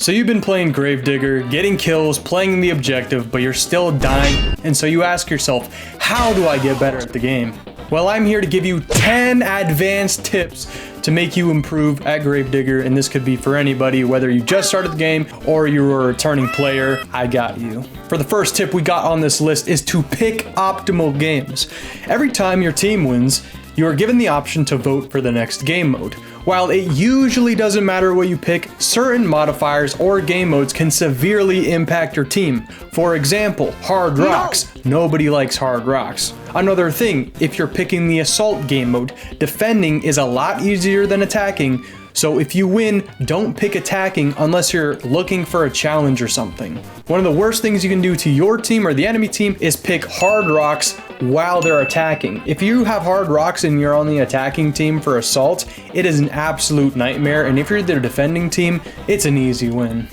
So you've been playing Gravedigger, getting kills, playing the objective, but you're still dying, and so you ask yourself, how do I get better at the game? Well, I'm here to give you 10 advanced tips to make you improve at Gravedigger, and this could be for anybody, whether you just started the game or you're a returning player. I got you. For the first tip we got on this list is to pick optimal games. Every time your team wins, you are given the option to vote for the next game mode. While it usually doesn't matter what you pick, certain modifiers or game modes can severely impact your team. For example, hard rocks. Nobody likes hard rocks. Another thing, if you're picking the assault game mode, defending is a lot easier than attacking. So if you win, don't pick attacking unless you're looking for a challenge or something. One of the worst things you can do to your team or the enemy team is pick hard rocks while they're attacking. If you have hard rocks and you're on the attacking team for assault, it is an absolute nightmare, and if you're the defending team, it's an easy win.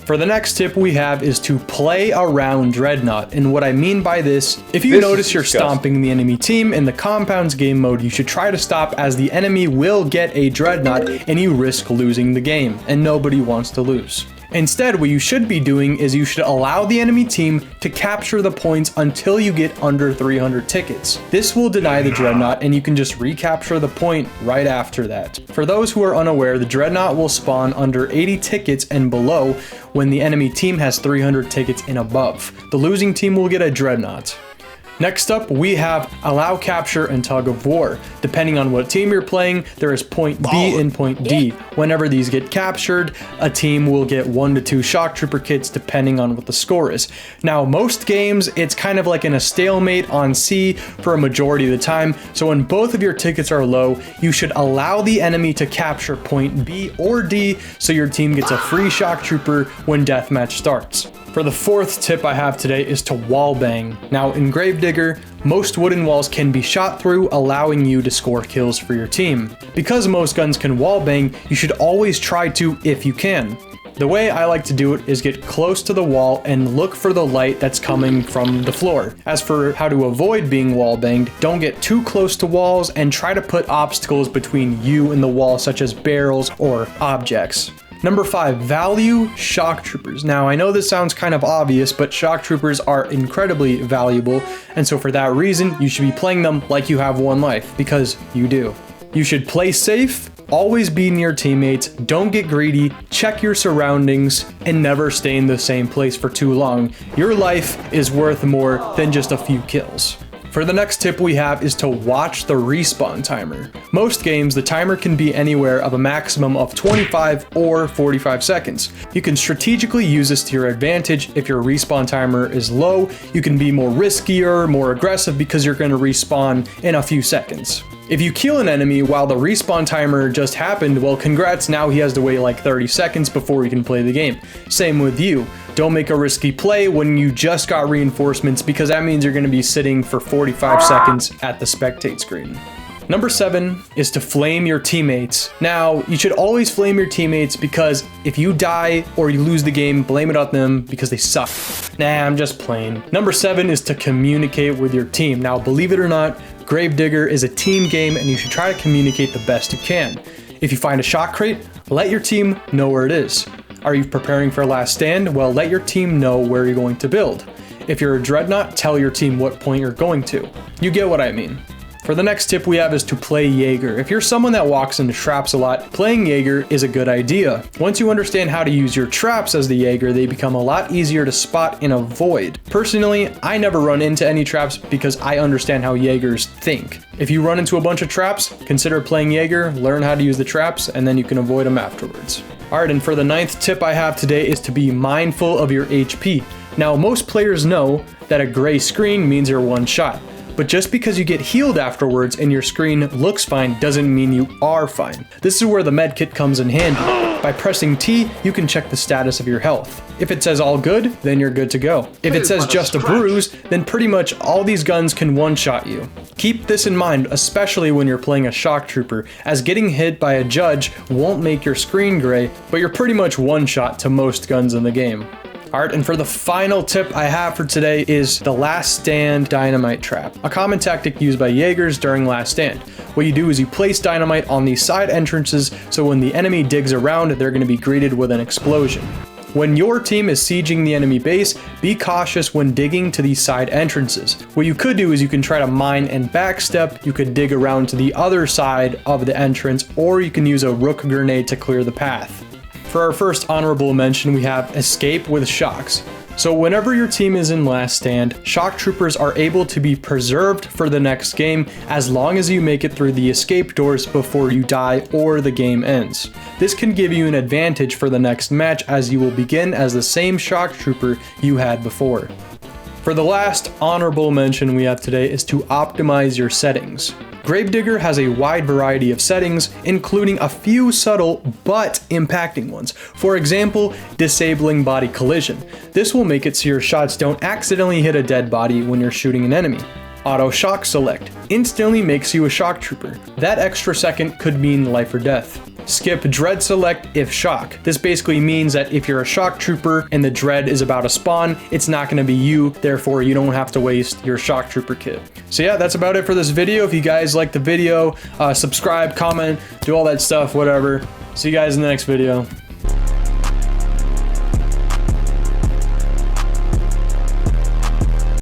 For the next tip we have is to play around dreadnought, and what I mean by this, if you notice you're stomping the enemy team in the compounds game mode, you should try to stop, as the enemy will get a dreadnought and you risk losing the game, and nobody wants to lose. Instead, what you should be doing is you should allow the enemy team to capture the points until you get under 300 tickets. This will deny the dreadnought and you can just recapture the point right after that. For those who are unaware, the dreadnought will spawn under 80 tickets and below when the enemy team has 300 tickets and above. The losing team will get a dreadnought. Next up, we have allow capture and tug of war. Depending on what team you're playing, there is point B and point D. Whenever these get captured, a team will get 1 to 2 shock trooper kits depending on what the score is. Now, most games, it's kind of like in a stalemate on C for a majority of the time, so when both of your tickets are low, you should allow the enemy to capture point B or D so your team gets a free shock trooper when deathmatch starts. For the fourth tip I have today is to wallbang. Now, in Gravedigger, most wooden walls can be shot through, allowing you to score kills for your team. Because most guns can wallbang, you should always try to if you can. The way I like to do it is get close to the wall and look for the light that's coming from the floor. As for how to avoid being wallbanged, don't get too close to walls and try to put obstacles between you and the wall, such as barrels or objects. Number 5, value shock troopers. Now, I know this sounds kind of obvious, but shock troopers are incredibly valuable, and so for that reason, you should be playing them like you have one life, because you do. You should play safe, always be near teammates, don't get greedy, check your surroundings, and never stay in the same place for too long. Your life is worth more than just a few kills. For the next tip we have is to watch the respawn timer. Most games, the timer can be anywhere of a maximum of 25 or 45 seconds. You can strategically use this to your advantage. If your respawn timer is low, you can be more riskier, more aggressive, because you're going to respawn in a few seconds. If you kill an enemy while the respawn timer just happened, well, congrats, now he has to wait like 30 seconds before he can play the game. Same with you. Don't make a risky play when you just got reinforcements, because that means you're going to be sitting for 45 seconds at the spectate screen. Number 7 is to flame your teammates. Now, you should always flame your teammates, because if you die or you lose the game, blame it on them because they suck. Nah, I'm just playing. Number 7 is to communicate with your team. Now, believe it or not, Gravedigger is a team game and you should try to communicate the best you can. If you find a shock crate, let your team know where it is. Are you preparing for a last stand? Well, let your team know where you're going to build. If you're a dreadnought, tell your team what point you're going to. You get what I mean. For the next tip we have is to play Jaeger. If you're someone that walks into traps a lot, playing Jaeger is a good idea. Once you understand how to use your traps as the Jaeger, they become a lot easier to spot and avoid. Personally, I never run into any traps because I understand how Jaegers think. If you run into a bunch of traps, consider playing Jaeger, learn how to use the traps, and then you can avoid them afterwards. Alright, and for the 9th tip I have today is to be mindful of your HP. Now, most players know that a gray screen means you're one shot. But just because you get healed afterwards and your screen looks fine doesn't mean you are fine. This is where the medkit comes in handy. By pressing T, you can check the status of your health. If it says all good, then you're good to go. If it says just a bruise, then pretty much all these guns can one-shot you. Keep this in mind, especially when you're playing a shock trooper, as getting hit by a judge won't make your screen gray, but you're pretty much one-shot to most guns in the game. Alright, and for the final tip I have for today is the last stand dynamite trap, a common tactic used by Jaegers during last stand. What you do is you place dynamite on these side entrances, so when the enemy digs around, they're going to be greeted with an explosion. When your team is sieging the enemy base, be cautious when digging to these side entrances. What you could do is you can try to mine and backstep, you could dig around to the other side of the entrance, or you can use a rook grenade to clear the path. For our first honorable mention, we have escape with shocks. So whenever your team is in last stand, shock troopers are able to be preserved for the next game as long as you make it through the escape doors before you die or the game ends. This can give you an advantage for the next match as you will begin as the same shock trooper you had before. For the last honorable mention we have today is to optimize your settings. Gravedigger has a wide variety of settings, including a few subtle but impacting ones. For example, disabling body collision. This will make it so your shots don't accidentally hit a dead body when you're shooting an enemy. Auto shock select instantly makes you a shock trooper. That extra second could mean life or death. Skip dread select if shock. This basically means that if you're a shock trooper and the dread is about to spawn, it's not going to be you, therefore you don't have to waste your shock trooper kit. So yeah, that's about it for this video. If you guys liked the video, subscribe, comment, do all that stuff, whatever. See you guys in the next video.